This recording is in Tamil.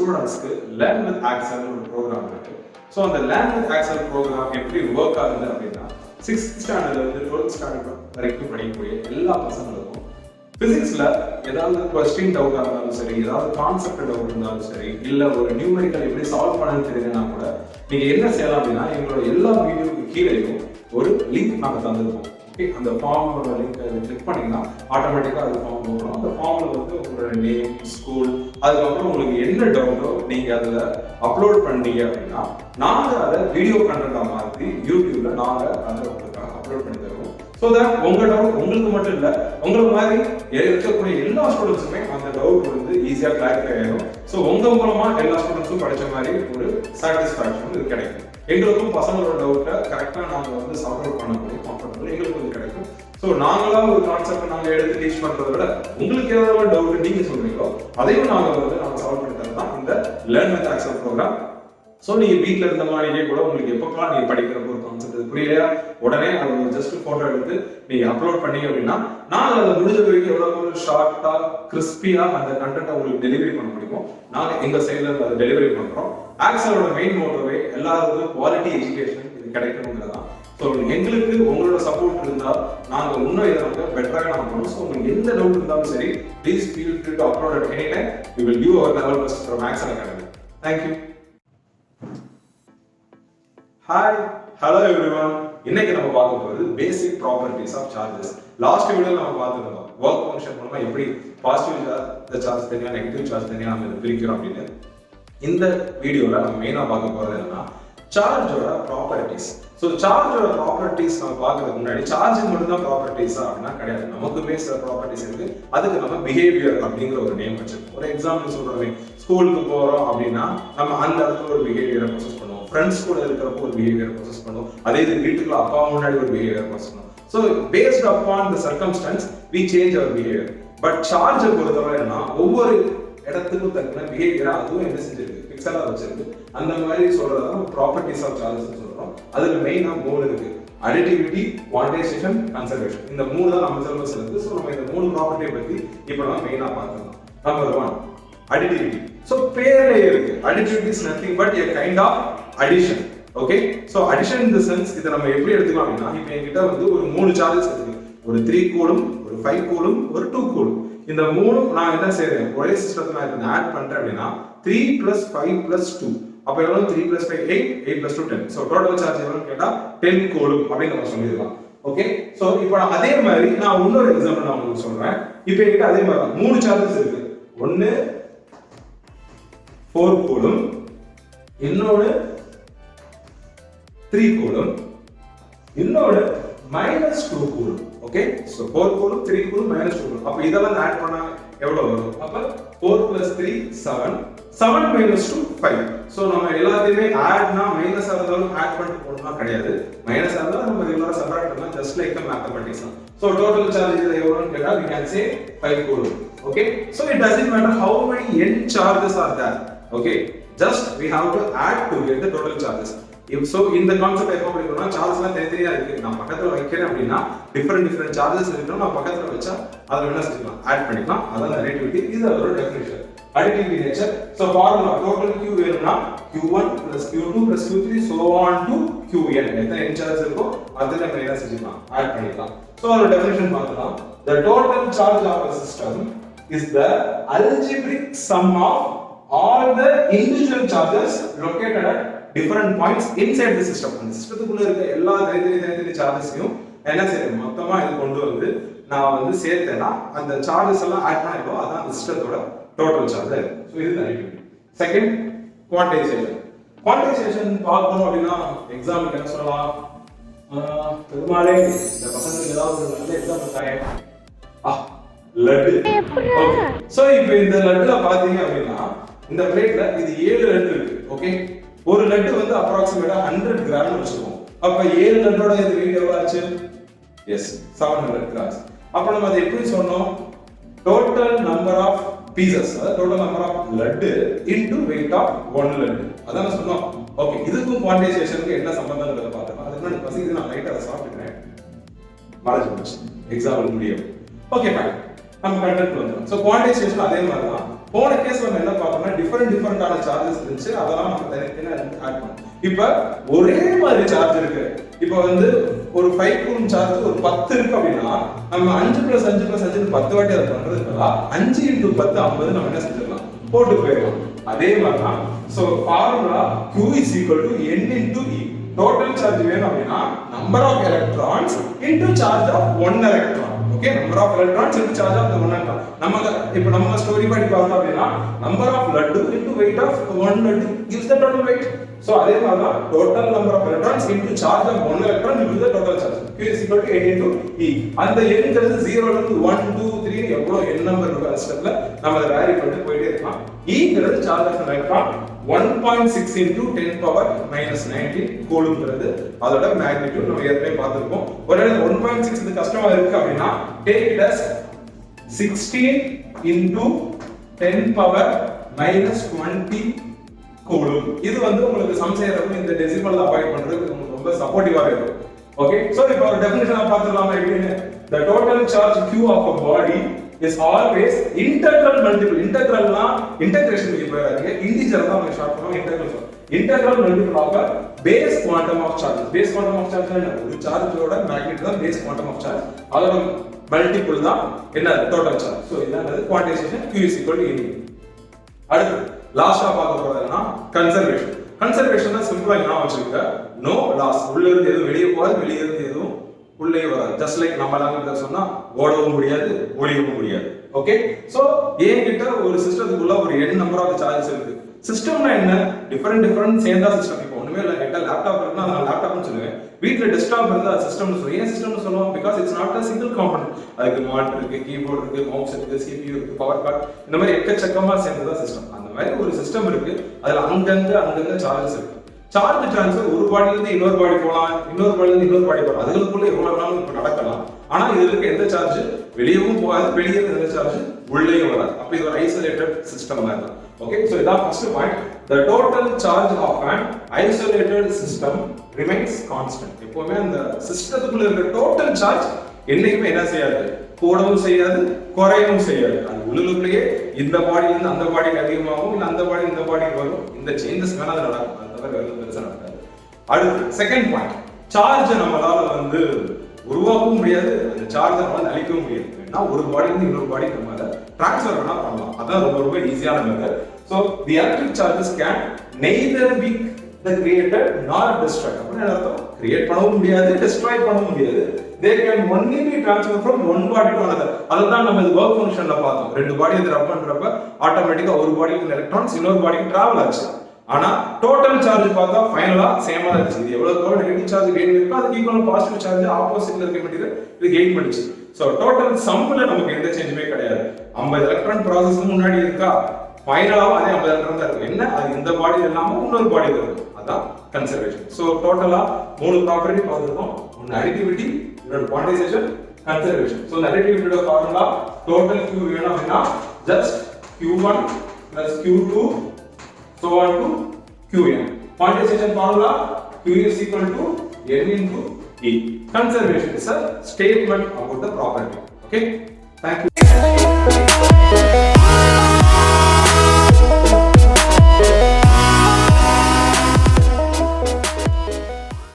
ஸ்டூடெண்ட்ஸ்க்கு லேர்ன் வித் ஆக்சல் ஒரு ப்ரோக்ராம் இருக்கு. ஸோ அந்த லேர்ன் வித் ஆக்சல் ப்ரோக்ராம் எப்படி ஒர்க் ஆகுது அப்படின்னா 6th ஸ்டாண்டர்ட்ல இருந்து 12th ஸ்டாண்டர்ட் வரைக்கும் படிக்கக்கூடிய எல்லா பசங்களுக்கும் பிசிக்ஸ்ல ஏதாவது கொஸ்டின் டவுட்டா இருந்தாலும் சரி, ஏதாவது கான்செப்ட் டவுட் இருந்தாலும் சரி, இல்ல ஒரு நியூமெரிக்கல் எப்படி சால்வ் பண்ணணும்னு தெரியுதுன்னா கூட நீங்க என்ன செய்யலாம் அப்படின்னா எங்களோட எல்லா வீடியோக்கு கீழேயும் ஒரு லிங்க் நாங்கள் தந்துருக்கோம். அந்த ஃபார்மோட லிங்க் கிளிக் பண்ணீங்கன்னா ஆட்டோமேட்டிக்கா அது ஃபார்ம் போடுறோம். அந்த ஃபார்ம்ல வந்து உங்களோட நேம், ஸ்கூல், அதுக்கப்புறம் உங்களுக்கு என்ன டவுட்டோ நீங்க அதில் அப்லோட் பண்ணீங்க அப்படின்னா நாங்க அதை வீடியோ கண்டென்ட்டா மாற்றி யூடியூப்ல நாங்க அதை உங்களுக்கு அப்லோட் பண்ணி தருவோம். ஸோ தட் உங்க டவுட் உங்களுக்கு மட்டும் இல்லை, உங்களுக்கு மாதிரி இருக்கக்கூடிய எல்லா ஸ்டூடெண்ட்ஸுமே அந்த டவுட் வந்து ஈஸியாக கிளாரிஃபை ஆயிடும். ஸோ உங்க மூலமா எல்லா ஸ்டூடெண்ட்ஸும் படிச்ச மாதிரி ஒரு சாட்டிஸ்ஃபேக்ஷன் இது கிடைக்கும். எங்களுக்கும் பசங்களோட டவுட்டை கரெக்டாக நாங்கள் வந்து சப்போர்ட் பண்ணக்கூடிய கம்ஃபர்டபுள் எங்களுக்கு வந்து கிடைக்கும். ஸோ நாங்களா ஒரு கான்செப்ட் நாங்கள் எடுத்து டீச் பண்றதை விட உங்களுக்கு ஏதாவது டவுட் நீங்க சொல்றீங்களோ அதையும் நாங்கள் சால்வ் பண்ணி தரது தான் இந்த learn with Axel program. So நீங்க வீட்டில் இருந்த மாதிரியே கூட உங்களுக்கு எப்பப்பெல்லாம் நீங்க படிக்கிற ஒரு கான்செப்ட் புரியலையா, உடனே அதை ஜஸ்ட் போட்டோ எடுத்து நீங்க அப்லோட் பண்ணீங்க அப்படின்னா நாங்கள் அதை முடிஞ்ச வரைக்கும் எவ்வளவு ஷார்ட்டா கிறிஸ்பியா அந்த கண்டென்ட் உங்களுக்கு டெலிவரி பண்ண முடியுமோ நாங்கள் எங்க சைட்ல இருந்து அதை டெலிவரி பண்றோம். ஆக்சலோட மெயின் மோட்டோவே எல்லாருக்கும் குவாலிட்டி எஜுகேஷன் இது கிடைக்கணுங்கிறதான். ஸோ எங்களுக்கு உங்களோட சப்போர்ட் இருந்தால் நாங்கள் இன்னும் இதை வந்து பெட்டராக நாங்கள் பண்ணுவோம். ஸோ உங்களுக்கு எந்த டவுட் இருந்தாலும் சரி, please feel free to upload at any time. We will give our level best from Axel Academy. Thank you. Hi, hello everyone. இன்னைக்கு நம்ம பார்க்க போகிறது basic properties of charges. Last வீடியோவில் நம்ம பார்த்துருந்தோம் ஒர்க் ஃபங்க்ஷன் மூலமா எப்படி பாசிட்டிவ் சார்ஜ் தனியாக, நெகட்டிவ் சார்ஜ் தனியாக நம்ம இதை பிரிக்கிறோம் அப்படின்னு. இந்த வீடியோவில் நம்ம மெயினாக பார்க்க போகிறது என்னன்னா சார்ஜோட ப்ராப்பர்ட்டிஸ். ஸோ சார்ஜோட ப்ராப்பர்ட்டிஸ் நம்ம பார்க்கறதுக்கு முன்னாடி சார்ஜிங் மட்டும் தான் ப்ராப்பர்ட்டிஸா அப்படின்னா கிடையாது. நமக்குமே சில ப்ராப்பர்ட்டிஸ் இருக்கு. அதுக்கு நம்ம பிஹேவியர் அப்படிங்கிற ஒரு நேம் வச்சிருக்கோம். ஒரு எக்ஸாம்பிள் சொல்றோமே, ஸ்கூலுக்கு போறோம் அப்படின்னா நம்ம அந்த இடத்துல ஒரு பிஹேவியரை ப்ரொசஸ் பண்ணுவோம். ஃப்ரெண்ட்ஸ் கூட இருக்கிறப்போ ஒரு பிஹேவியர் ப்ரொசஸ் பண்ணுவோம். அதே இது வீட்டுக்குள்ள அப்பா முன்னாடி ஒரு பிஹேவியர் ப்ரொசஸ் பண்ணுவோம். So based upon the circumstances we change our behaviour. But சார்ஜை பொறுத்தவரைன்னா ஒவ்வொரு இடத்துக்கும் தக்கன பிஹேவியரா அதுவும் என்ன செஞ்சிருக்கு, பிக்சலா வச்சிருக்கு. அந்த மாதிரி சொல்றதான் ப்ராப்பர்ட்டிஸ் ஆஃப் சார்ஜஸ் சொல்றோம். அதுல மெயினா 3 இருக்கு: அடிட்டிவிட்டி, குவான்டைசேஷன், கன்சர்வேஷன். இந்த 3 தான் நம்ம சிலபஸ் இருக்கு. ஸோ நம்ம இந்த 3 ப்ராப்பர்ட்டியை பத்தி இப்போ நம்ம மெயினா பார்க்கலாம். Number 1 additivity. ஸோ பேர்ல இருக்கு, additivity is nothing but a kind of addition. Okay, so addition in the sense இதை நம்ம எப்படி எடுத்துக்கலாம் அப்படின்னா, இப்போ என்கிட்ட வந்து ஒரு 3 சார்ஜஸ் இருக்கு. ஒரு 3 கூலும், ஒரு 5 கூலும், ஒரு 2 கூலும். இந்த 3 நான் என்ன செய்றேன், ஒரே சிஸ்டத்துல நான் ஆட் பண்றேன் அப்படின்னா 3 + 5 + 2. அப்ப எவ்வளவு? 3 + 5 8, 8 + 2 10. சோ டோட்டல் சார்ஜ் எவ்வளவுன்னு கேட்டா 10 கூலும் அப்படி நம்ம சொல்லிடலாம். ஓகே, சோ இப்போ அதே மாதிரி நான் இன்னொரு எக்ஸாம்பிள் நான் உங்களுக்கு சொல்றேன். இப்போ என்கிட்ட அதே மாதிரி 3 சார்ஜஸ் இருக்கு. ஒன்னு 4 கூலும், இன்னொரு 3 கூலும், இன்னொரு -2 coulomb. Okay, so 4 coulomb, 3 coulomb, -2 coulomb. அப்ப இதெல்லாம் ஆட் பண்ணா எவ்வளவு வரும்? அப்ப 4 + 3 7, 7 - 2 5. சோ நம்ம எல்லாத்தையுமே ஆட்னா மைனஸ் இருந்தாலும் ஆட் பண்ணிட்டு போறோம்னா கிடையாது. மைனஸ் இருந்தாலும் நம்ம ரெகுலரா சப்ட்ராக்ட் பண்ணலாம், just like mathematics. So total charge இது எவ்வளவுன்னு கேட்டா we can say 5 coulomb. Okay, so it doesn't matter how many n charges are there. Okay, just we have to add to get the total charges. So இந்த கான்செப்ட் எப்போ படிக்கணும்னா, சார்ஜஸ்லாம் தனித்தனியா இருக்கு. நான் பக்கத்துல வைக்கிறேன் அப்படின்னா டிஃபரெண்ட் சார்ஜஸ் இருக்குன்னா நான் பக்கத்துல வச்சா அதுல என்ன செஞ்சுக்கலாம், ஆட் பண்ணிக்கலாம். அதான் அடிட்டிவிட்டி. இது அதோட definition. Additivity nature. So formula total Q வேணும்னா Q1 + Q2 + Q3 so on to Qn. எத்தனை n சார்ஜ் இருக்கோ அதுல நம்ம என்ன செஞ்சுக்கலாம், ஆட் பண்ணிக்கலாம். சோ அதோட டெஃபினிஷன் பார்த்தலாம். The total charge of a system is the algebraic sum of all the individual charges located at different points inside the system. அந்த சிஸ்டத்துக்குள்ள இருக்க எல்லா தனித்தனி சார்ஜஸையும் என்ன செய்யணும், மொத்தமா இது கொண்டு வந்து நான் வந்து சேர்த்தேன்னா அந்த சார்ஜஸ் எல்லாம் ஆட் பண்ணிப்போ அதான் அந்த சிஸ்டத்தோட டோட்டல் சார்ஜ் இருக்கும். ஸோ இது அடிட்டிவிட்டி. Second, quantisation. குவான்டைசேஷன் பார்க்கணும் அப்படின்னா எக்ஸாம்பிள் என்ன சொல்லலாம், பெருமாளே இந்த பசங்களுக்கு ஏதாவது ஒரு நல்ல எக்ஸாம்பிள் தாங்க. லட்டு. ஓகே, சோ இப்போ இந்த லட்டுல பாத்தீங்க அப்படின்னா இந்த பிளேட்ல இது 7 லட்டு இருக்கு. ஓகே, ஒரு லட்டு வந்து அப்ராக்சிமேட்டா 100 கிராம் வச்சுக்கோம். அப்ப 7 லட்டோட இது வெயிட் எவ்வளவு ஆச்சு? Yes, 700 grams. அப்ப நம்ம அதை எப்படி சொன்னோம், டோட்டல் நம்பர் ஆஃப் பீசஸ், அதாவது total number of laddu into weight of 1 laddu. அதான் சொன்னோம். ஓகே, இதுக்கும் குவான்டைசேஷனுக்கு என்ன சம்பந்தம்ன்றத பார்த்தோம். அதுக்கு முன்னாடி பசிக்குது, நான் லைட்டா சாப்பிட்டுக்கிறேன், மறந்து போச்சு எக்ஸாம்பிள் முடியும். ஓகே ஃபைன், நம்ம கண்டென்ட் வந்துடும். ஸோ குவான்டைசேஷன் அதே மாதிரி தான். போன கேஸ் நம்ம என்ன பார்த்தோம்னா டிஃபரெண்டான சார்ஜஸ் இருந்துச்சு, அதெல்லாம் நம்ம தனித்தனியா ஆட் பண்ணோம். இப்ப ஒரே மாதிரி சார்ஜ் இருக்கு. இப்ப வந்து ஒரு 5 கூலும் சார்ஜ் ஒரு 10 இருக்கு அப்படின்னா நம்ம 5 + 5 + 5 10 வாட்டி அதை பண்றதுக்கு 5 × 10 50 நம்ம என்ன செஞ்சிடலாம், போட்டு போயிடலாம். அதே மாதிரி தான் so formula Q = N × E. Total charge வேணும் அப்படின்னா number of electrons into charge of 1 electron. Okay, number of electrons into charge of 1 electron. நம்ம ஸ்டோரி படி பார்த்தோம் அப்படின்னா number of laddu into weight of 1 laddu gives the total weight. So அதே மாதிரி தான் total number of electrons into charge of 1 electron gives the total charge. Q = N × E. அந்த எண்ங்கிறது 0 ல இருந்து 1 2 3 எவ்வளவு n நம்பர் இருக்கோ அந்த ஸ்டெப்ல நம்ம அதை வேரி பண்ணிட்டு போயிட்டே இருக்கலாம். E சார்ஜ் ஆஃப் எலக்ட்ரான் 1.6 × 10⁻−19 கூலும்ங்கிறது அதோட மேக்னிட்யூட் நம்ம ஏற்கனவே பார்த்திருக்கோம். ஒருவேளை 1.6 இது கஷ்டமா இருக்கு அப்படின்னா take it as 16 × 10⁻−20 கூலும். இது வந்து உங்களுக்கு சம் செய்யறப்ப இந்த டெசிமல் அவாய்ட் பண்றதுக்கு உங்களுக்கு ரொம்ப சப்போர்ட்டிவா இருக்கும். ஓகே, சோ இப்போ ஒரு டெஃபினிஷன் பார்த்துடலாமா எப்படின்னு. The total charge Q of a body is always integral multiple. integralனா integration க்கு போறாங்க, integer தான் நம்ம ஷார்ட் பண்ணுவோம் integral. integral multiple of a base quantum of charge. base quantum of charge என்ன, ஒரு சார்ஜோட மேக்னிட்யூட் தான் base quantum of charge, அதோட மல்டிபிள் தான் என்ன டோட்டல் சார்ஜ். சோ இதான் குவான்டைசேஷன் Q = N. அடுத்து லாஸ்டா பார்க்க போறதுன்னா கன்சர்வேஷன். கன்சர்வேஷன் சிம்பிளா ஞாபகம் வச்சுக்க, நோ லாஸ். உள்ள இருந்து எதுவும் வெளியே போகாது, வெளியே இருந்து எதுவும் உள்ளே வராது. ஜஸ்ட் லைக் நம்ம லாங்குவேஜ்ல சொன்னா ஓடவும் முடியாது, ஒளியவும் முடியாது. ஓகே, சோ என்கிட்ட ஒரு சிஸ்டத்துக்குள்ள ஒரு n நம்பர் ஆஃப் சார்ஜஸ் இருக்கு. சிஸ்டம்னா என்ன, டிஃபரெண்ட் சேர்ந்தா சிஸ்டம். இப்போ ஒண்ணுமே இல்ல, என்கிட்ட லேப்டாப் இருக்குன்னா நான் லேப்டாப்னு சொல்லுவேன், வீட்ல டெஸ்க்டாப் இருந்தா சிஸ்டம்னு சொல்லுவேன். ஏன் சிஸ்டம்னு சொல்லுவோம், because it's not a single component. அதுக்கு மானிட்டர் இருக்கு, கீபோர்ட் இருக்கு, மவுஸ் இருக்கு, CPU இருக்கு, பவர் கார்டு, இந்த மாதிரி எக்கச்சக்கமா சேர்ந்ததா சிஸ்டம். அந்த மாதிரி ஒரு சிஸ்டம் இருக்கு, அதுல அங்கங்க சார்ஜஸ் இருக்கு. சார்ஜ் ட்ரான்ஸ்ஃபர் ஒரு பாடியில இருந்து இன்னொரு பாடி போலாம், இன்னொரு பாடியில இருந்து இன்னொரு பாடி போலாம், அதுக்குள்ள எவ்வளவு வேணாலும் இப்ப நடக்கலாம். ஆனா இதுல இருக்க எந்த சார்ஜ் வெளியவும் போகாது, வெளியே எந்த சார்ஜ் உள்ளேயும் வராது. அப்ப இது ஒரு ஐசோலேட்டட் சிஸ்டம் மாதிரி தான். ஓகே, சோ இதான் first point. The total charge of an isolated system remains constant. எப்பவுமே அந்த சிஸ்டத்துக்குள்ள இருக்க டோட்டல் சார்ஜ் என்னைக்குமே என்ன செய்யாது, கூடவும் செய்யாது, குறையவும் செய்யாது. அது உள்ளுக்குள்ளேயே இந்த பாடியில இருந்து அந்த பாடிக்கு அதிகமாகும், இல்ல அந்த பாடி இந்த பாடிக்கு வரும். இந்த சேஞ்சஸ் வேணா அது நடக்கும், அது தவிர வேற பெருசா நடக்காது. அடுத்து செகண்ட் பாயிண்ட், சார்ஜ் நம்மளால வந்து உருவாக்கவும் முடியாது, அந்த சார்ஜை நம்மளால அழிக்கவும் முடியாது. ஏன்னா ஒரு பாடியில இருந்து இன்னொரு பாடிக்கு நம்ம அதை டிரான்ஸ்ஃபர் வேணா பண்ணலாம். அதான் ரொம்ப ஈஸியான method. So the electric charges can neither be the created nor destroyed. அப்படினா அர்த்தம் கிரியேட் பண்ணவும் முடியாது, டெஸ்ட்ராய் பண்ணவும் முடியாது. They can only be transferred from one body to another. அதுதான் நம்ம இந்த வர்க் ஃபங்க்ஷன்ல பார்த்தோம். ரெண்டு பாடி இத ரப் பண்றப்ப ஆட்டோமேட்டிக்கா ஒரு பாடிக்கு எலக்ட்ரான்ஸ் இன்னொரு பாடிக்கு டிராவல் ஆச்சு. ஆனா டோட்டல் சார்ஜ் பார்த்தா ஃபைனலா சேமா இருந்துச்சு. இது எவ்வளவு நெகட்டிவ் சார்ஜ் கெயின் இருக்கோ அதுக்கு ஈக்குவலா பாசிட்டிவ் சார்ஜ் ஆப்போசிட்ல இருக்க மெட்டீரியல் இது கெயின் பண்ணிச்சு. சோ டோட்டல் சம்ல நமக்கு எந்த சேஞ்சுமே கிடையாது. 50 எலக்ட்ரான் ப்ராசஸ் முன்னாடி இருக்கா, ஃபைனலாவும் அதே 50 எலக்ட்ரான் தான் இருக்கும். என்ன, அது இந்த பாடி இல்லாம இன்னொரு பாடி இருக்கும். அதான் கன்சர்வேஷன். சோ டோட்டலா மூணு ப்ராப்பர்ட்டி பார்த்துருக்கோம். ஒன்னு அடிட்டிவிட்டி, இன்னொரு குவான்டைசேஷன், கன்சர்வேஷன். சோ இந்த அடிட்டிவிட்டியோட ஃபார்முலா டோட்டல் Q வேணும் அப்படின்னா just Q1 plus Q2 so on to Qn. Quantization formula Q is equal to N into E. Conservation is a statement about the property. Okay, thank you.